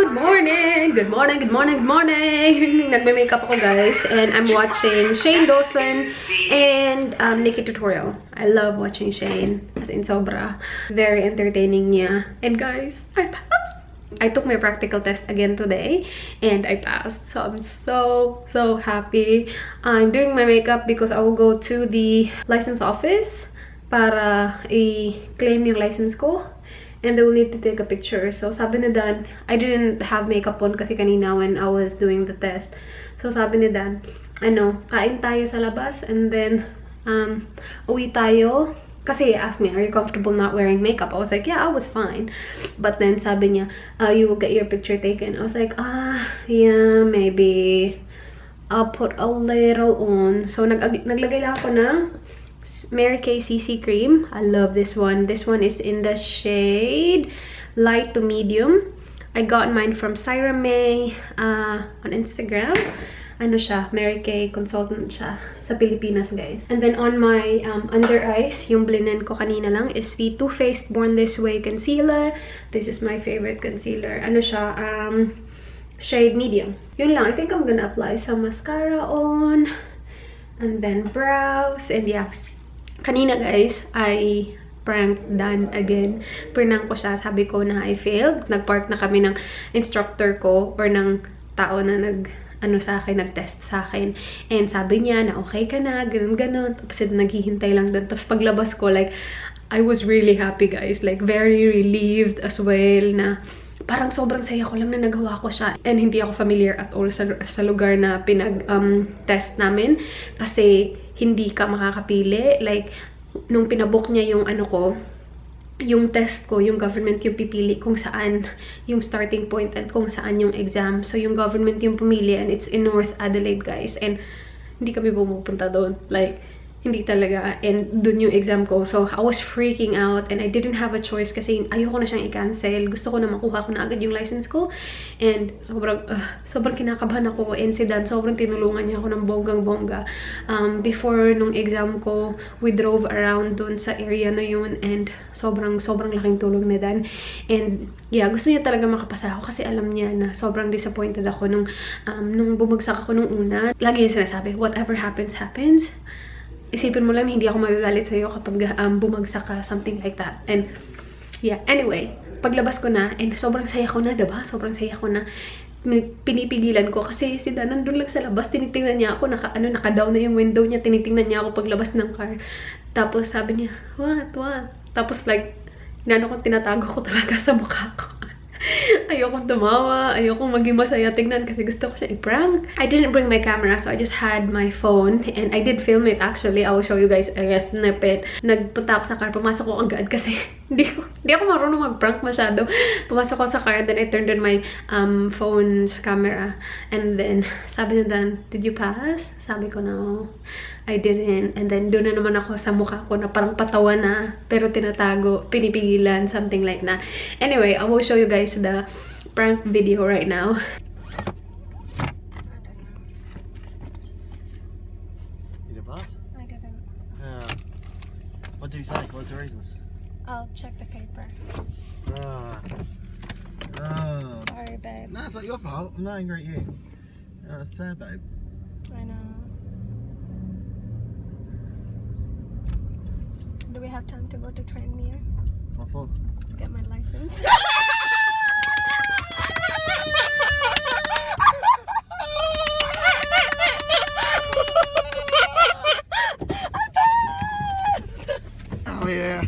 Good morning! Good morning, good morning, good morning! Nagme-makeup ako guys and I'm watching Shane Dawson and Nikki Tutorial. I love watching Shane. As in sobra. Very entertaining niya. And guys, I passed! I took my practical test again today and I passed. So I'm so happy. I'm doing my makeup because I will go to the license office para i-claim yung license ko. And they will need to take a picture. So sabi ni Dan, I didn't have makeup on kasi kanina when I was doing the test. So sabi ni Dan, kain tayo sa labas and then uwi tayo. Kasi he asked me, are you comfortable not wearing makeup? I was like, yeah, I was fine. But then sabi niya, you will get your picture taken. I was like, yeah, maybe I'll put a little on. So naglagay lang ako ng Mary Kay CC cream. I love this one. This one is in the shade light to medium. I got mine from Syra May on Instagram. Ano siya, Mary Kay consultant siya sa Pilipinas, guys. And then on my under eyes, yung blinen ko kanina lang is the Too Faced Born This Way concealer. This is my favorite concealer. Ano siya, shade medium. Yun lang. I think I'm gonna apply some mascara on. And then brows. And yeah. Kanina guys, I pranked Dan again. Prank ko siya. Sabi ko na I failed. Nag-park na kami ng instructor ko or ng tao na nag-test sa akin. And sabi niya na okay ka na, ganun-ganun. Tapos naghihintay lang doon. Tapos paglabas ko, like, I was really happy guys. Like, very relieved as well na parang sobrang saya ko lang na nagawa ko siya. And hindi ako familiar at all sa lugar na pinag-test namin. Kasi hindi ka makakapili. Like, nung pinabook niya yung yung test ko, yung government yung pipili kung saan yung starting point at kung saan yung exam. So, yung government yung pumili and it's in North Adelaide, guys. And hindi kami pumupunta doon. Like, hindi talaga. And dun yung exam ko. So, I was freaking out and I didn't have a choice kasi ayoko na siyang i-cancel. Gusto ko na makuha ko na agad yung license ko. And sobrang kinakabahan ako. And si Dan, sobrang tinulungan niya ako ng bonggang-bongga. Before nung exam ko, we drove around dun sa area na yun. And sobrang laking tulong ni Dan. And yeah, gusto niya talaga makapasa ako kasi alam niya na sobrang disappointed ako nung bumagsak ako nung una. Lagi niya sinasabi, whatever happens, happens. Isipin mo lang, hindi ako magagalit sa'yo kapag bumagsak ka, something like that. And, yeah. Anyway, paglabas ko na, and sobrang saya ko na, diba? Sobrang saya ko na. Pinipigilan ko kasi si Dan nandun lang sa labas, tinitingnan niya ako, naka-down na yung window niya, tinitingnan niya ako paglabas ng car. Tapos sabi niya, what? Tapos like, tinatago ko talaga sa mukha ko. Ayokong tumawa, ayokong maging masaya tingnan kasi gusto ko siya i-prank. I didn't bring my camera, so I just had my phone and I did film it actually. I will show you guys a snippet. Nagpunta ako sa car, pumasok ko agad kasi hindi ako marunong mag-prank masyado. Pumasok ko sa car, then I turned on my phone's camera. And then, sabi na Dan, did you pass? Sabi ko, no, I didn't. And then, doon na naman ako sa mukha ko na parang patawa na, pero tinatago, pinipigilan, something like that. Anyway, I will show you guys the prank video right now. You didn't pass? I didn't. What did he say? What's the reasons? I'll check the paper. Sorry, babe. No, it's not your fault. I'm not angry at you. It's sad, babe. I know. Do we have time to go to Tranmere? What for? Get my license. Oh yeah.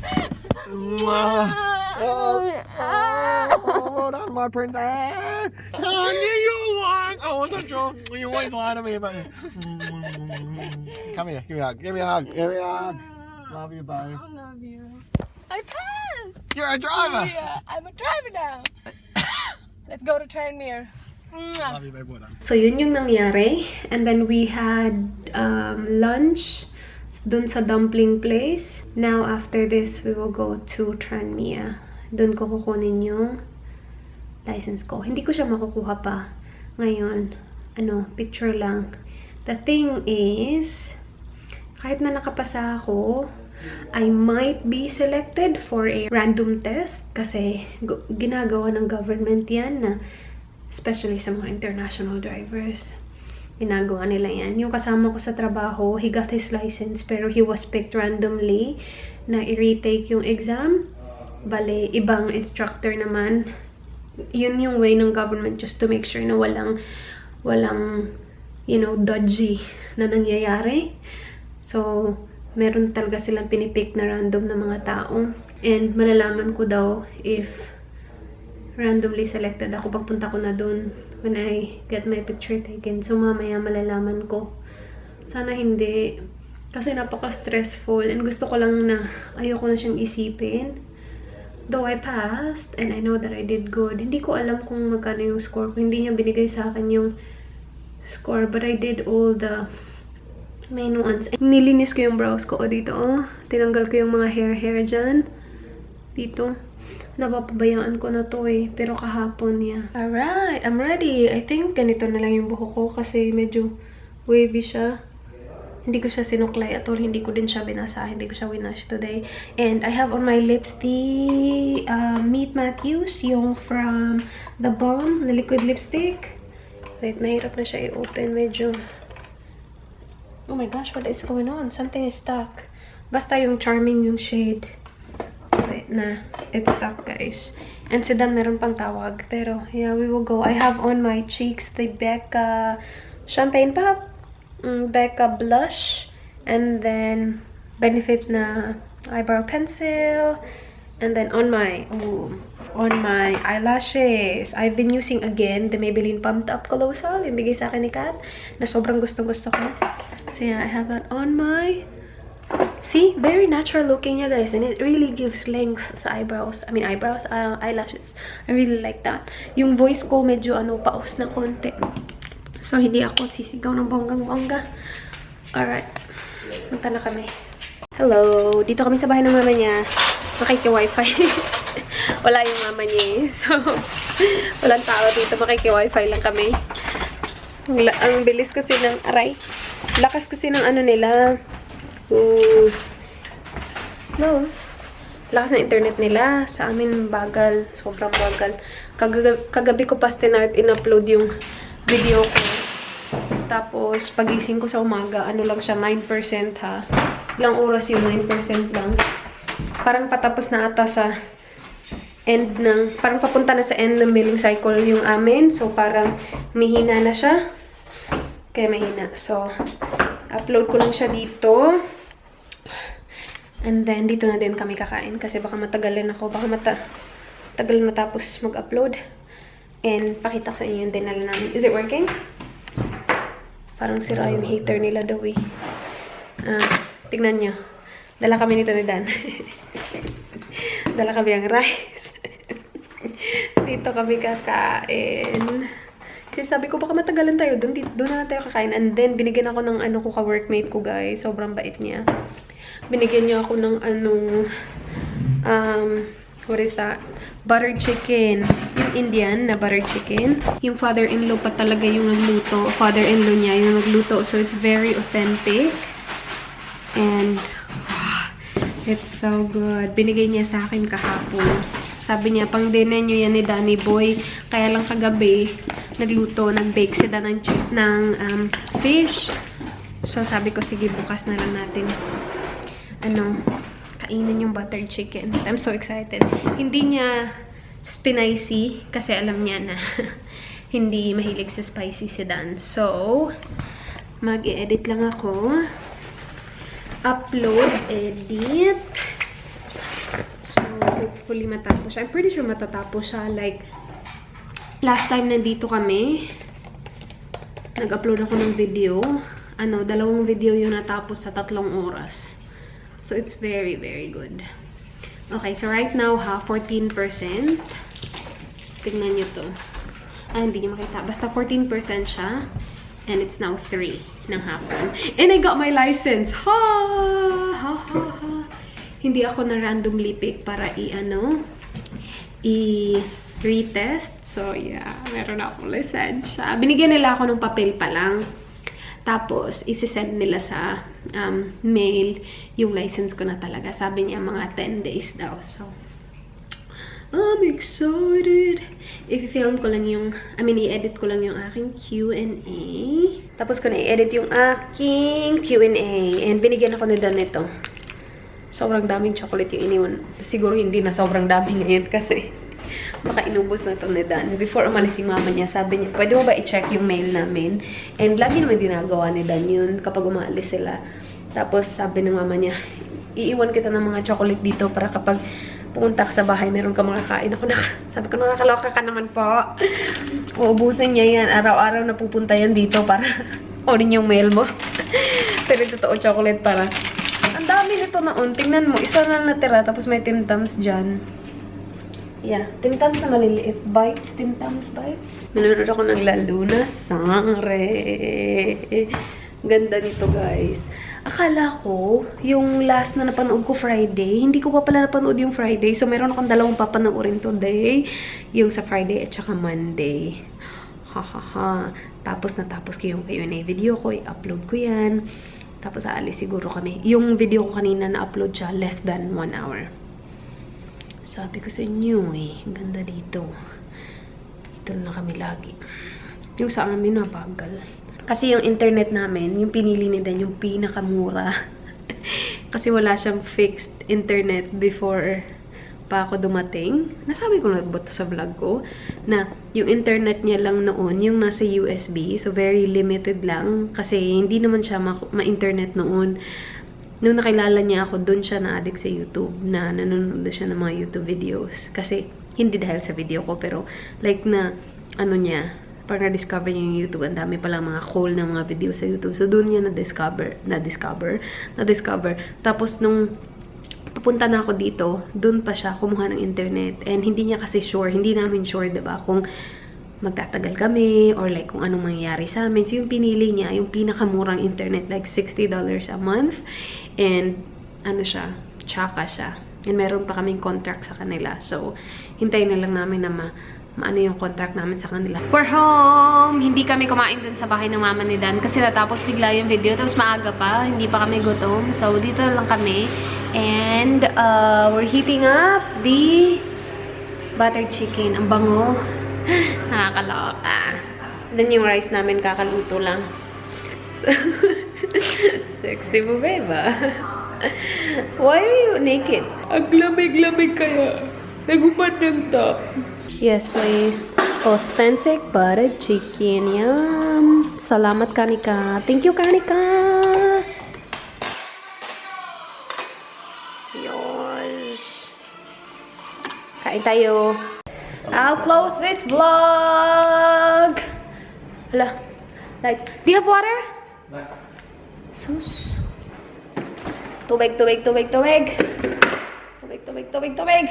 Well done, my princess. I knew you were lying. I wasn't sure. You always lie to me about it. Come here, give me a hug. Give me a hug. Give me a hug. Love you, babe. I love you. I passed. You're a driver. Yeah, I'm a driver now. Let's go to Tranmere. Love you, babe. Well done. So, yun yung nangyari. And then we had lunch dun sa dumpling place. Now, after this, we will go to Tranmere. Dun ko kukunin yung license ko. Hindi ko siya makukuha pa. Ngayon, picture lang. The thing is, kahit na nakapasa ako, I might be selected for a random test kasi ginagawa ng government yan na Especially sa mga international drivers. Ginagawa nila yan. Yung kasama ko sa trabaho, he got his license pero he was picked randomly na i-retake yung exam. Bale, ibang instructor naman. Yun yung way ng government just to make sure na walang you know, dodgy na nangyayari. So, meron talaga silang pinipick na random na mga tao. And malalaman ko daw if randomly selected ako pagpunta ko na dun when I get my picture taken. So, mamaya malalaman ko. Sana hindi. Kasi napaka-stressful. And gusto ko lang na ayoko na siyang isipin. Though I passed and I know that I did good. Hindi ko alam kung magkano yung score ko. Hindi niya binigay sa akin yung score. But I did all the main ones. Nilinis ko yung brows ko. O, dito, oh. Tinanggal ko yung mga hair dyan. Dito. Napapabayaan ko na to eh. Pero kahapon niya. Alright, I'm ready. I think ganito na lang yung buhok ko kasi medyo wavy siya. Hindi ko siya sinuklay at all. Hindi ko din siya binasa. Hindi ko siya winash today. And I have on my lips the Meet Matthews. Yung from The Balm. The liquid lipstick. Wait, mahirap na siya i-open. Medyo... Oh my gosh, what is going on? Something is stuck. Basta yung charming yung shade. Wait na. It's stuck, guys. And si Dan meron pang tawag. Pero, yeah, we will go. I have on my cheeks the Becca Champagne Pop. Becca Blush. And then, Benefit na eyebrow pencil. And then, on my eyelashes, I've been using again the Maybelline Pumped Up Colossal. Yung bigay sa akin ni Kat. Na sobrang gustong-gusto ko. So, yeah, I have that on my... See? Very natural looking niya, guys. And it really gives length sa eyebrows. I mean, eyelashes. I really like that. Yung voice ko medyo, paus na konti. So, hindi ako sisigaw ng bonggang-bongga. Alright. Punta na kami. Hello. Dito kami sa bahay ng mama niya. Makiki-wifi. Wala yung mama niya eh. So, walang tao dito. Makiki-wifi lang kami. Ang bilis kasi ng aray. Lakas kasi ng nila. Lakas na internet nila. Sa amin, bagal. Sobrang bagal. Kagabi ko pa in-upload yung video ko. Tapos, pagising ko sa umaga, lang siya, 9% ha. Ilang oras yung 9% lang. Parang patapos na ata sa end ng, parang papunta na sa end ng billing cycle yung amin. So, parang mahina na siya. Kaya mahina. So, upload ko lang siya dito. And then, dito na din kami kakain. Kasi baka matagalan ako. Baka matagalan matapos mag-upload. And, pakita ko sa inyo yung dinala namin. Is it working? Parang sira yung heater nila daw eh. Tignan nyo. Dala kami nito ni Dan. Dala kami ang rice. Dito kami kakain. Kasi sabi ko, baka matagalan tayo. Doon na tayo kakain. And then, binigyan ako ng ka-workmate ko, guys. Sobrang bait niya. Binigyan niya ako ng what is that? Buttered chicken. Yung Indian na buttered chicken. Yung father-in-law pa talaga yung nagluto. Father-in-law niya yung nagluto. So, it's very authentic. And, it's so good. Binigay niya sa akin kahapon. Sabi niya, pang dinner nyo yan ni Danny Boy. Kaya lang kagabi, nag-bake sila ng fish. So, sabi ko, sige, bukas na lang natin. Kainin yung buttered chicken. I'm so excited. Hindi niya spicy kasi alam niya na hindi mahilig sa spicy si Dan. So, mag-i-edit lang ako. Upload, edit. So, hopefully matapos siya. I'm pretty sure matatapos siya. Like, last time nandito kami, nag-upload ako ng video. 2 video yung natapos sa 3 oras. So, it's very, very good. Okay, so right now, 14%. Tignan nyo to. Hindi nyo makita. Basta 14% siya. And it's now 3 ng hapon. And I got my license! Ha! Ha, ha, ha. Hindi ako na randomly pick para i-retest. So, yeah. Meron akong lisensya. Binigyan nila ako ng papel pa lang. Tapos, isi-send nila sa mail yung license ko na talaga. Sabi niya, mga 10 days daw. So, I'm excited. I-film ko lang yung, i-edit ko lang yung aking Q&A. Tapos ko na i-edit yung aking Q&A. And binigyan ako ni Dan nito. Sobrang daming chocolate yung iniwan. Siguro hindi na sobrang dami ngayon kasi baka inubos na ito ni Dan. Before umalis si mama niya, sabi niya, pwede mo ba i-check yung mail namin? And lagi naman ginagawa ni Dan yun kapag umalis sila. Tapos sabi ng mama niya, iiwan kita ng mga chocolate dito para kapag pumunta ka sa bahay, meron ka makakain. Sabi ko, nakakaloka ka naman po. Uubusin niya yan. Araw-araw na pupunta yan dito para kunin yung mail mo. Pero totoo chocolate para. Ang dami nito noon. Tingnan mo, isa na natira. Tapos may Tim Tams dyan. Yeah, Tim Tams na maliliit. Bites, Tim Tams bites. Nanonood ako ng Lalo na Sangre. Ganda nito, guys. Akala ko, yung last na napanood ko Friday, hindi ko pa pala napanood yung Friday. So, meron akong dalawang papanoorin today. Yung sa Friday at saka Monday. Ha. Tapos natapos ko yung Q&A video ko. I-upload ko yan. Tapos aalis siguro kami. Yung video ko kanina na-upload siya less than 1 hour. Sabi ko sa inyo ang ganda dito. Dito na kami lagi. Yung sa amin nabagal. Kasi yung internet namin, yung pinili ni Dan, yung pinakamura. Kasi wala siyang fixed internet before pa ako dumating. Nasabi ko na ba ito sa vlog ko? Na yung internet niya lang noon, yung nasa USB. So, very limited lang. Kasi hindi naman siya ma-internet noon. Nung nakilala niya ako, doon siya na-addict sa YouTube. Na nanonood siya ng mga YouTube videos. Kasi, hindi dahil sa video ko, pero like na, pag na-discover niya yung YouTube, ang dami palang mga cool na mga video sa YouTube. So, doon niya na-discover. Tapos, nung papunta na ako dito, doon pa siya kumuha ng internet. And hindi niya kasi sure, hindi namin sure, diba, kung magtatagal kami, or like kung anong mangyayari sa amin. So, yung pinili niya, yung pinakamurang internet, like $60 a month. And, tsaka siya. And meron pa kaming contract sa kanila. So, hintayin na lang namin na maano yung contract namin sa kanila. We're home! Hindi kami kumain dun sa bahay ng mama ni Dan kasi natapos bigla yung video. Tapos maaga pa, hindi pa kami gutom. So, dito lang kami. And, we're heating up the buttered chicken. Ang bango. Nakakaloka. Then, yung rice namin kakaluto lang. So, sexy mo, ba? Why are you naked? Ang lamig-lamig kaya. Nagupad ng top. Yes, please. Authentic buttered chicken. Yum. Salamat, Kanika. Thank you, Kanika. Yes. Kain tayo. I'll close this vlog. Hala. Lights. Do you have water? No. Sus. Tubig. Tubig.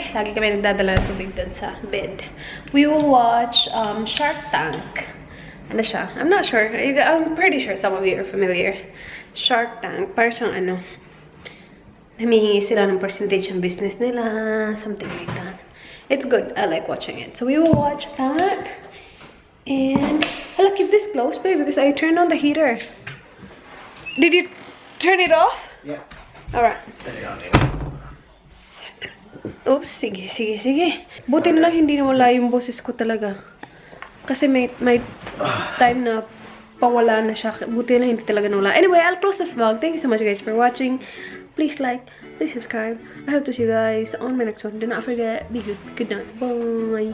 Lagi kami nagdadala ng tubig dun sa bed. We will watch Shark Tank. Ano siya? I'm not sure. I'm pretty sure some of you are familiar. Shark Tank. Parang siyang namihingi sila ng percentage ng business nila. Something like that. It's good. I like watching it. So we will watch that. And I'll keep this close, babe, because I turned on the heater. Did you turn it off? Yeah. Alright. Turn it on. Oops, sige. Buti na lang hindi nawala yung boses ko talaga. Kasi may time na pawala na siya. Buti na hindi talaga nawala. Anyway, I'll close this vlog. Thank you so much, guys, for watching. Please like, please subscribe. I hope to see you guys on my next one. Do not forget, be good. Good night. Bye.